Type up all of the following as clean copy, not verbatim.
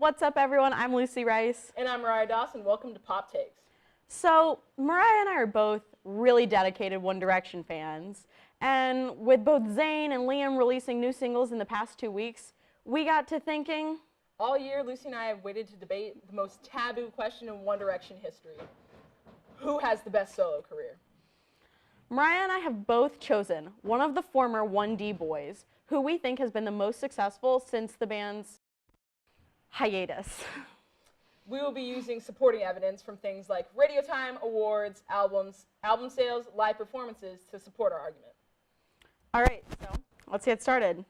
What's up, everyone? I'm Lucy Rice. And I'm Mariah Doss, and welcome to Pop Takes. So, Mariah and I are both really dedicated One Direction fans. And with both Zayn and Liam releasing new singles in the past 2 weeks, we got to thinking... All year, Lucy and I have waited to debate the most taboo question in One Direction history. Who has the best solo career? Mariah and I have both chosen one of the former 1D boys, who we think has been the most successful since the band's hiatus. We will be using supporting evidence from things like radio time, awards, albums, album sales, live performances to support our argument. All right, so let's get started.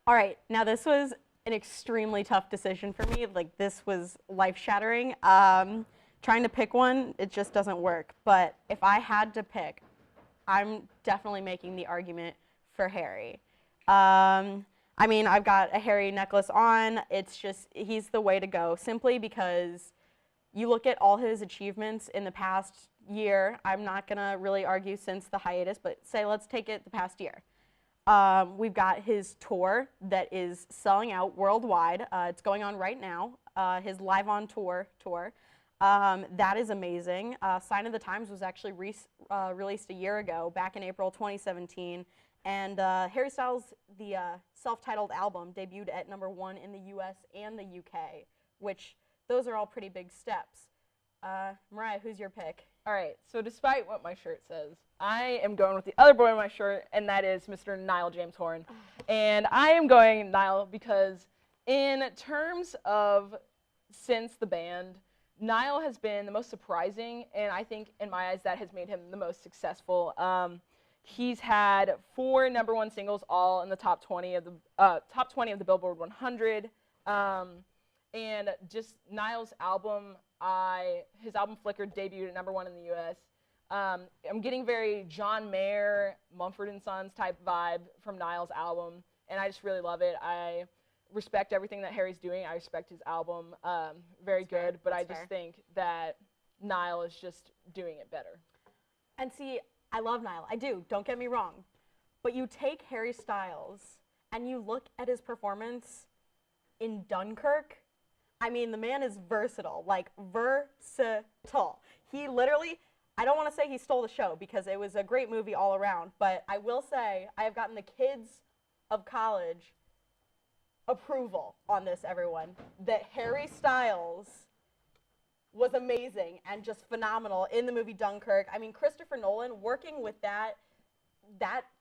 All right, now this was an extremely tough decision for me. Like, this was life-shattering. Trying to pick one, it just doesn't work. But if I had to pick, I'm definitely making the argument for Harry. I mean, I've got a Harry necklace on. It's just, he's the way to go, simply because you look at all his achievements in the past year. I'm not going to really argue since the hiatus, but say let's take it the past year. We've got his tour that is selling out worldwide. It's going on right now, his Live on Tour. That is amazing. Sign of the Times was actually released a year ago, back in April 2017. And Harry Styles, the self-titled album, debuted at #1 in the US and the UK, which those are all pretty big steps. Mariah, who's your pick? All right, so despite what my shirt says, I am going with the other boy on my shirt, and that is Mr. Niall James Horn. And I am going Niall because in terms of since the band, Niall has been the most surprising, and I think in my eyes that has made him the most successful. He's had 4 #1 singles, all in the top 20 of the Billboard 100, and just Niall's album. His album Flicker debuted at #1 in the U.S. I'm getting very John Mayer, Mumford & Sons type vibe from Niall's album, and I just really love it. I respect everything that Harry's doing. I respect his album, very good, but I just think that Niall is just doing it better. And see, I love Niall. I do. Don't get me wrong. But you take Harry Styles and you look at his performance in Dunkirk. I mean, the man is versatile. Like, versatile. He literally, I don't want to say he stole the show because it was a great movie all around, but I will say I have gotten the kids of college approval on this, everyone, that Harry Styles was amazing and just phenomenal in the movie Dunkirk. I mean, Christopher Nolan, working with that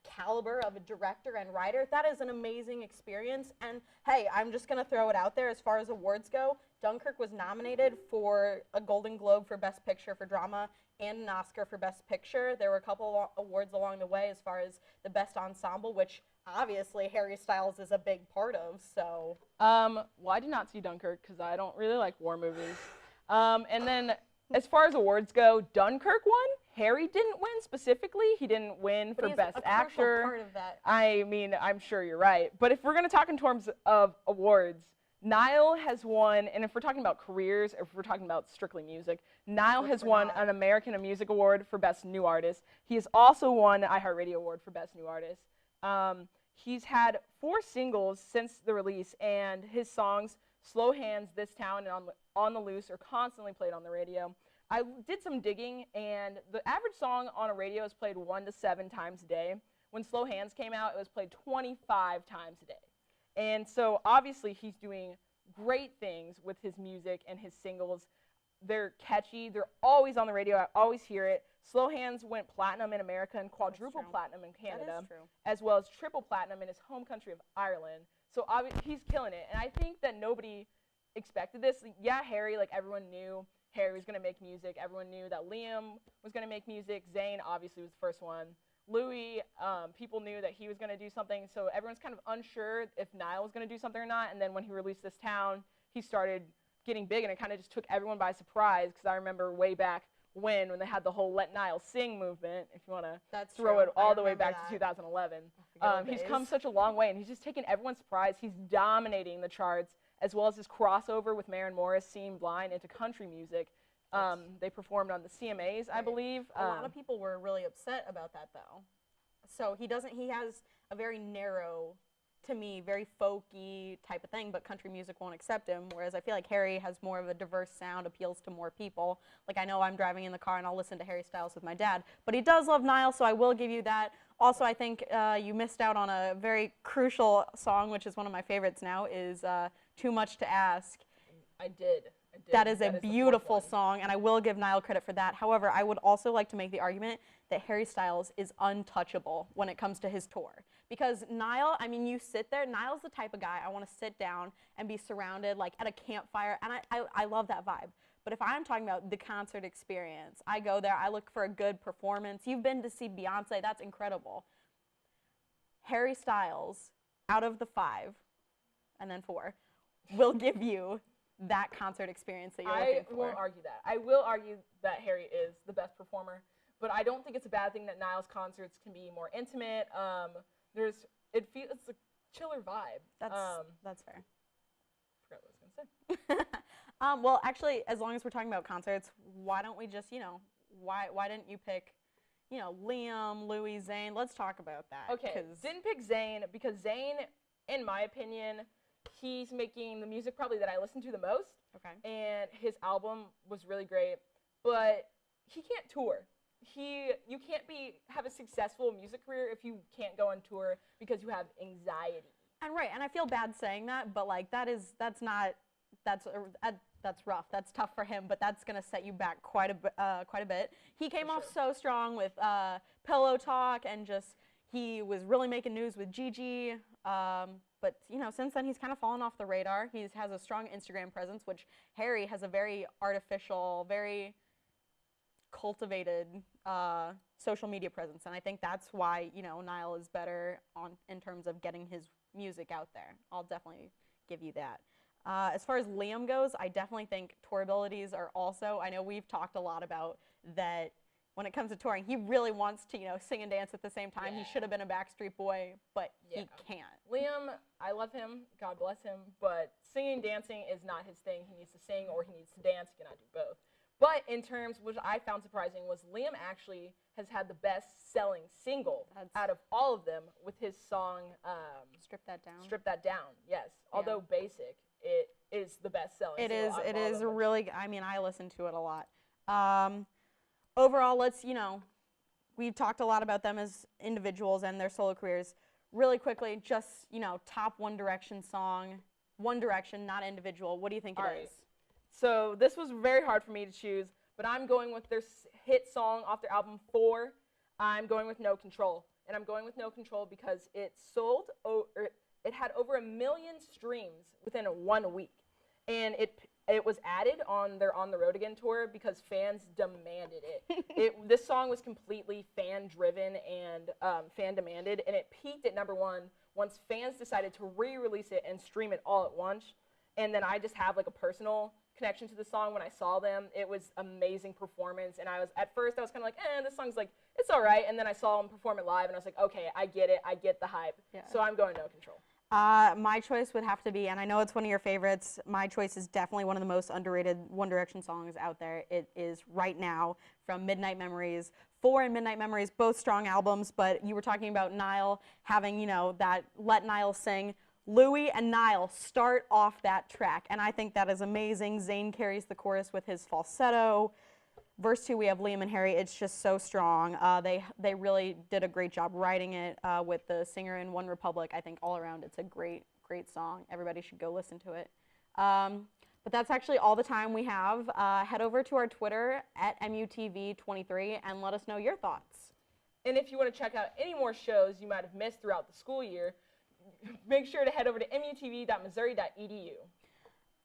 caliber of a director and writer, that is an amazing experience. And hey, I'm just going to throw it out there as far as awards go. Dunkirk was nominated for a Golden Globe for Best Picture for Drama and an Oscar for Best Picture. There were a couple awards along the way as far as the Best Ensemble, which obviously Harry Styles is a big part of. So, well, I did not see Dunkirk because I don't really like war movies. And then as far as awards go, Dunkirk won. Harry didn't win specifically. He didn't win for Best Actor. Part of that. I mean, I'm sure you're right. But if we're going to talk in terms of awards, Niall has won, and if we're talking about careers, or if we're talking about strictly music, Niall has won an American Music Award for Best New Artist. He has also won an iHeartRadio Award for Best New Artist. He's had 4 singles since the release, and his songs, Slow Hands, This Town, and On the Loose, are constantly played on the radio. I did some digging, and the average song on a radio is played 1 to 7 times a day. When Slow Hands came out, it was played 25 times a day. And so obviously he's doing great things with his music and his singles. They're catchy. They're always on the radio. I always hear it. Slow Hands went platinum in America and quadruple platinum in Canada, as well as triple platinum in his home country of Ireland. So he's killing it. And I think that nobody expected this. Yeah, Harry, like, everyone knew Harry was going to make music. Everyone knew that Liam was going to make music. Zayn obviously was the first one. Louis, people knew that he was going to do something. So everyone's kind of unsure if Niall was going to do something or not. And then when he released This Town, he started getting big, and it kind of just took everyone by surprise, because I remember way back when they had the whole Let Niall Sing movement, if you want to throw it all the way back to 2011. He's come such a long way, and he's just taken everyone's surprise. He's dominating the charts, as well as his crossover with Maren Morris, Seeing Blind, into country music. They performed on the CMAs, I believe. A lot of people were really upset about that, though. So he has a very narrow to me, very folky type of thing, but country music won't accept him, whereas I feel like Harry has more of a diverse sound, appeals to more people. Like, I know I'm driving in the car and I'll listen to Harry Styles with my dad, but he does love Niall, so I will give you that. Also, I think you missed out on a very crucial song, which is one of my favorites now, is Too Much to Ask. I did. That is a beautiful song, and I will give Niall credit for that. However, I would also like to make the argument that Harry Styles is untouchable when it comes to his tour. Because Niall, I mean, you sit there, Niall's the type of guy I want to sit down and be surrounded, like, at a campfire, and I love that vibe. But if I'm talking about the concert experience, I go there, I look for a good performance. You've been to see Beyonce, that's incredible. Harry Styles, out of the 5, and then 4, will give you that concert experience that you're looking for. I won't argue that. I will argue that Harry is the best performer, but I don't think it's a bad thing that Niall's concerts can be more intimate. It's a chiller vibe. That's fair. Forgot what I was gonna say. Well, actually, as long as we're talking about concerts, why don't we just, why didn't you pick, Liam, Louis, Zayn? Let's talk about that. Okay, didn't pick Zayn because Zayn, in my opinion, he's making the music probably that I listen to the most. Okay. And his album was really great, but he can't tour. You can't have a successful music career if you can't go on tour because you have anxiety. And right, and I feel bad saying that, but like that's rough. That's tough for him, but that's gonna set you back quite a bit. He came off so strong with Pillow Talk, and just he was really making news with Gigi. But since then he's kind of fallen off the radar. He has a strong Instagram presence, which Harry has a very artificial, very cultivated social media presence, and I think that's why Niall is better in terms of getting his music out there. I'll definitely give you that. As far as Liam goes, I definitely think tour abilities are also. I know we've talked a lot about that. When it comes to touring, he really wants to, sing and dance at the same time. Yeah. He should have been a Backstreet Boy, but he can't. Liam, I love him. God bless him. But singing and dancing is not his thing. He needs to sing or he needs to dance. He cannot do both. But in terms, which I found surprising, was Liam actually has had the best-selling single out of all of them with his song Strip That Down. Strip That Down, yes. Yeah. Although basic, it is the best-selling single. It is really, I mean, I listen to it a lot. Overall, we've talked a lot about them as individuals and their solo careers. Really quickly, just, top One Direction song. One Direction, not individual. What do you think it is? So this was very hard for me to choose, but I'm going with their hit song off their album 4. I'm going with No Control. And I'm going with No Control because it it had over 1 million streams within 1 week. And it was added on their On the Road Again tour because fans demanded it. This song was completely fan-driven and fan-demanded, and it peaked at #1 once fans decided to re-release it and stream it all at once. And then I just have like a personal connection to the song. When I saw them, it was amazing performance, and at first I was kind of like, this song's like, it's all right, and then I saw them perform it live, and I was like, okay, I get it, I get the hype. Yeah. So I'm going No Control. My choice would have to be, and I know it's one of your favorites, my choice is definitely one of the most underrated One Direction songs out there. It is Right Now from Midnight Memories. 4 and Midnight Memories, both strong albums, but you were talking about Niall having, that Let Niall Sing. Louis and Niall start off that track, and I think that is amazing. Zayn carries the chorus with his falsetto. Verse 2, we have Liam and Harry. It's just so strong. They really did a great job writing it with the singer in One Republic. I think all around it's a great, great song. Everybody should go listen to it. But that's actually all the time we have. Head over to our Twitter at MUTV23 and let us know your thoughts. And if you want to check out any more shows you might have missed throughout the school year, make sure to head over to mutv.missouri.edu.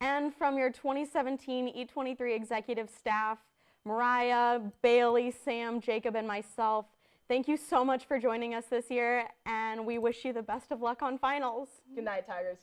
And from your 2017 E23 executive staff, Mariah, Bailey, Sam, Jacob, and myself, thank you so much for joining us this year, and we wish you the best of luck on finals. Good night, Tigers.